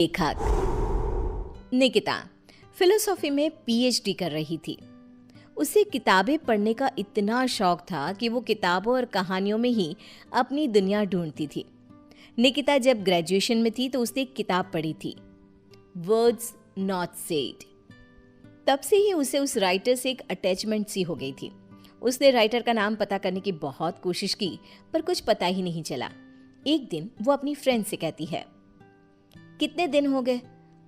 लेखक निकिता फिलोसॉफी में पीएचडी कर रही थी। उसे किताबें पढ़ने का इतना शौक था कि वो किताबों और कहानियों में ही अपनी दुनिया ढूंढती थी। निकिता जब ग्रेजुएशन में थी तो उसने एक किताब पढ़ी थी, वर्ड्स नॉट सेड। तब से ही उसे उस राइटर से एक अटैचमेंट सी हो गई थी। उसने राइटर का नाम पता करने की बहुत कोशिश की पर कुछ पता ही नहीं चला। एक दिन वो अपनी फ्रेंड से कहती है, कितने दिन हो गए,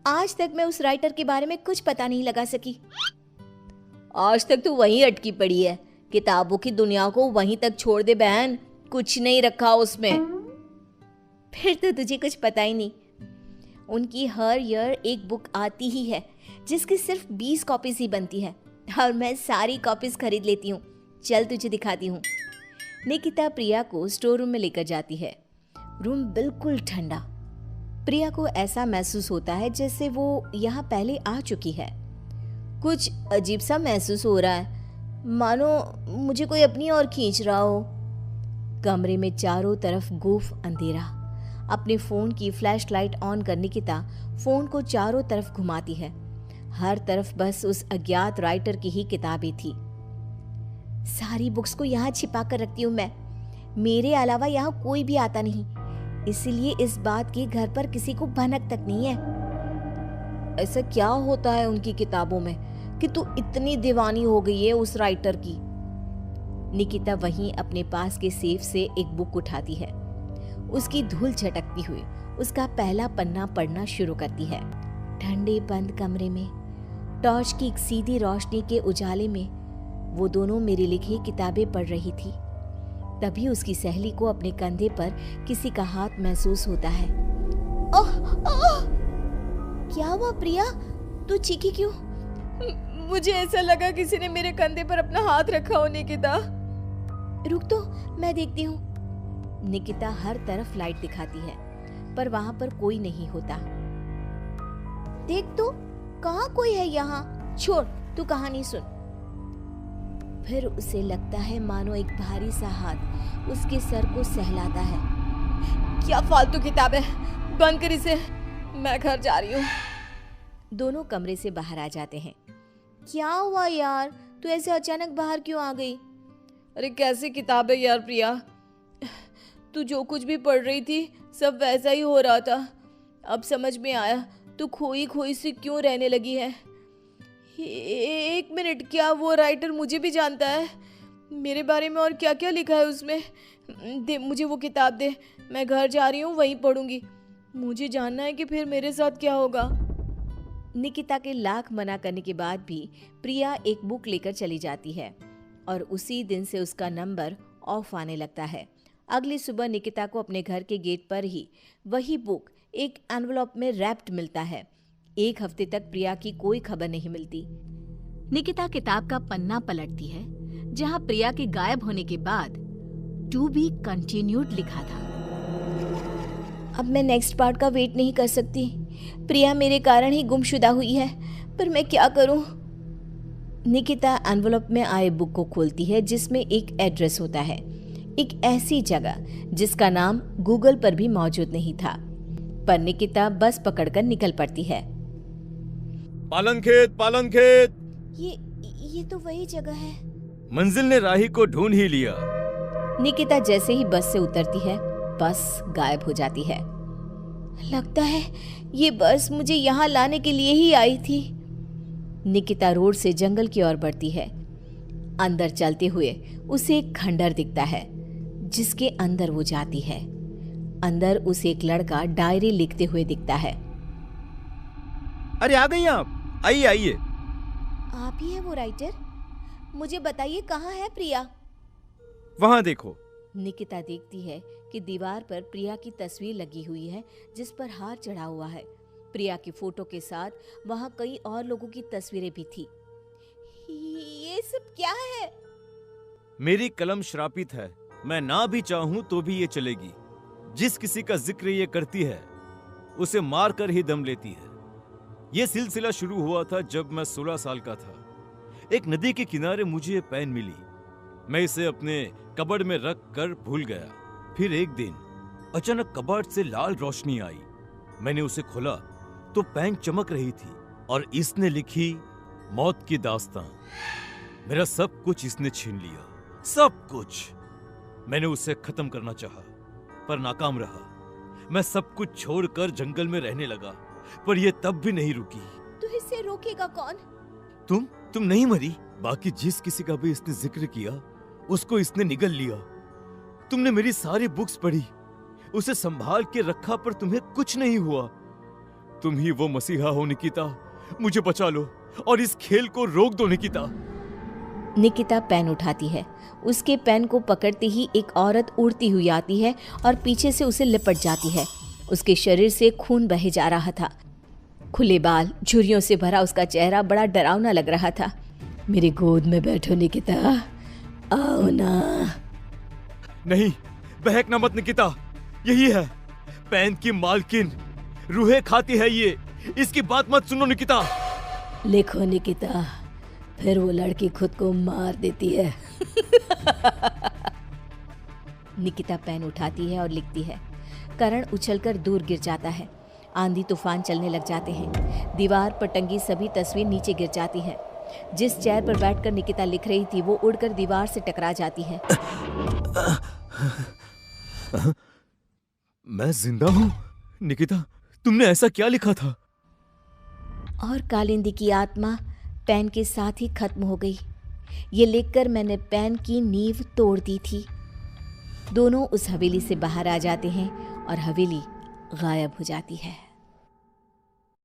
आज तक मैं उस राइटर के बारे में कुछ पता नहीं लगा सकी। आज तक तो वहीं अटकी पड़ी है, किताबों की दुनिया को वहीं तक छोड़ दे बहन, कुछ नहीं रखा उसमें। फिर तो तुझे कुछ पता ही नहीं। उनकी हर ईयर एक बुक आती ही है जिसकी सिर्फ 20 कॉपीज ही बनती है और मैं सारी कॉपीज खरीद लेती हूँ। चल तुझे दिखाती हूँ। निकिता प्रिया को स्टोर रूम में लेकर जाती है। रूम बिल्कुल ठंडा। प्रिया को ऐसा महसूस होता है जैसे वो यहाँ पहले आ चुकी है। कुछ अजीब सा महसूस हो रहा है, मानो मुझे कोई अपनी ओर खींच रहा हो। कमरे में चारों तरफ गुफ अंधेरा। अपने फोन की फ्लैश लाइट ऑन कर निकिता फोन को चारों तरफ घुमाती है। हर तरफ बस उस अज्ञात राइटर की ही किताबें थी। सारी बुक्स को यहाँ छिपा कर रखती हूँ मैं, मेरे अलावा यहाँ कोई भी आता नहीं, इसीलिए इस बात की घर पर किसी को भनक तक नहीं है। ऐसा क्या होता है उनकी किताबों में कि तू इतनी दीवानी हो गई है उस राइटर की। निकिता वहीं अपने पास के सेफ से एक बुक उठाती है। उसकी धूल झटकती हुई उसका पहला पन्ना पढ़ना शुरू करती है। ठंडे बंद कमरे में टॉर्च की एक सीधी रोशनी के उजाले में वो दोनों मेरी लिखी किताबें पढ़ रही थी। तभी उसकी सहेली को अपने कंधे पर किसी का हाथ महसूस होता है। ओह ओह! क्या हुआ प्रिया, तू चीखी क्यों? मुझे ऐसा लगा किसी ने मेरे कंधे पर अपना हाथ रखा हो। निकिता रुक तो, मैं देखती हूँ। निकिता हर तरफ लाइट दिखाती है पर वहां पर कोई नहीं होता। देख तो, कहाँ कोई है यहाँ? छोड़, तू कहानी सुन। फिर उसे लगता है मानो एक भारी सा हाथ उसके सर को सहलाता है। क्या फालतू किताब है, बंद कर इसे, मैं घर जा रही हूँ। दोनों कमरे से बाहर आ जाते हैं। क्या हुआ यार, तू ऐसे अचानक बाहर क्यों आ गई? अरे कैसी किताब है यार प्रिया, तू जो कुछ भी पढ़ रही थी सब वैसा ही हो रहा था। अब समझ में आया तू खोई खोई सी क्यों रहने लगी है। एक मिनट, क्या वो राइटर मुझे भी जानता है? मेरे बारे में और क्या क्या लिखा है उसमें? दे मुझे वो किताब दे, मैं घर जा रही हूँ, वहीं पढ़ूंगी। मुझे जानना है कि फिर मेरे साथ क्या होगा। निकिता के लाख मना करने के बाद भी प्रिया एक बुक लेकर चली जाती है और उसी दिन से उसका नंबर ऑफ आने लगता है। अगली सुबह निकिता को अपने घर के गेट पर ही वही बुक एक एनवलप में रैप्ड मिलता है। एक हफ्ते तक प्रिया की कोई खबर नहीं मिलती। निकिता किताब का पन्ना पलटती है जहां प्रिया के गायब होने के बाद टू बी कंटिन्यूड लिखा था। अब मैं नेक्स्ट पार्ट का वेट नहीं कर सकती। प्रिया मेरे कारण ही गुमशुदा हुई है, पर मैं क्या करूं? निकिता एनवलप में आए बुक को खोलती है जिसमें एक एड्रेस होता है, एक ऐसी जगह जिसका नाम गूगल पर भी मौजूद नहीं था। पर निकिता बस पकड़कर निकल पड़ती है। पालन खेत। ये तो वही जगह है। मंजिल ने राही को ढूंढ ही लिया। निकिता जैसे ही बस से उतरती है, बस गायब हो जाती है। लगता है ये बस मुझे यहाँ लाने के लिए ही आई थी। निकिता रोड से जंगल की ओर बढ़ती है। अंदर चलते हुए उसे एक खंडर दिखता है जिसके अंदर वो जाती है। अंदर उसे एक लड़का डायरी लिखते हुए दिखता है। अरे आ गई आप, आइए। आप ही है वो राइटर? मुझे बताइए कहाँ है प्रिया? वहां देखो। निकिता देखती है कि दीवार पर प्रिया की तस्वीर लगी हुई है जिस पर हार चढ़ा हुआ है। प्रिया की फोटो के साथ वहां कई और लोगों की तस्वीरें भी थी। ये सब क्या है? मेरी कलम श्रापित है, मैं ना भी चाहूं तो भी ये चलेगी। जिस किसी का जिक्र ये करती है उसे मार कर ही दम लेती है। ये सिलसिला शुरू हुआ था जब मैं 16 साल का था। एक नदी के किनारे मुझे ये पेन मिली। मैं इसे अपने कबर्ड में रख कर भूल गया। फिर एक दिन अचानक कबर्ड से लाल रोशनी आई। मैंने उसे खोला तो पेन चमक रही थी और इसने लिखी मौत की दास्तां। मेरा सब कुछ इसने छीन लिया, सब कुछ। मैंने उसे खत्म करना चाहा, पर नाकाम रहा। मैं सब कुछ छोड़कर जंगल में रहने लगा, पर यह तब भी नहीं रुकी। तो इसे रोकेगा कौन? तुम नहीं मरी। बाकी जिस किसी का भी इसने जिक्र किया, उसको इसने निगल लिया। तुमने मेरी सारी बुक्स पढ़ी, उसे संभाल के रखा, पर तुम्हें कुछ नहीं हुआ। तुम ही वो मसीहा हो निकिता। मुझे बचा लो और इस खेल को रोक दो निकिता। निकिता पेन उठाती है। उसके पेन को पकड़ते ही एक औरत उड़ती हुई आती है और पीछे से उसे लिपट जाती है। उसके शरीर से खून बहे जा रहा था। खुले बाल, झुर्रियों से भरा उसका चेहरा बड़ा डरावना लग रहा था। मेरी गोद में बैठो निकिता, आओ ना। नहीं, बहकना मत निकिता। यही है पेन की मालकिन, रूहें खाती है ये। इसकी बात मत सुनो निकिता। लिखो निकिता, फिर वो लड़की खुद को मार देती है। निकिता पेन उठाती है और लिखती है। करण उछलकर दूर गिर जाता है। आंधी तूफान चलने लग जाते हैं। दीवार पर टंगी सभी तस्वीर नीचे गिर जाती हैं। जिस चेयर पर बैठकर निकिता लिख रही थी, वो उड़कर दीवार से टकरा जाती है। मैं जिंदा हूँ? निकिता, तुमने ऐसा क्या लिखा था? और कालिंदी की आत्मा पेन के साथ ही खत्म हो गई। ये लिखकर मैंने पेन की नींव तोड़ दी थी। दोनों उस हवेली से बाहर आ जाते हैं और हवेली गायब हो जाती है।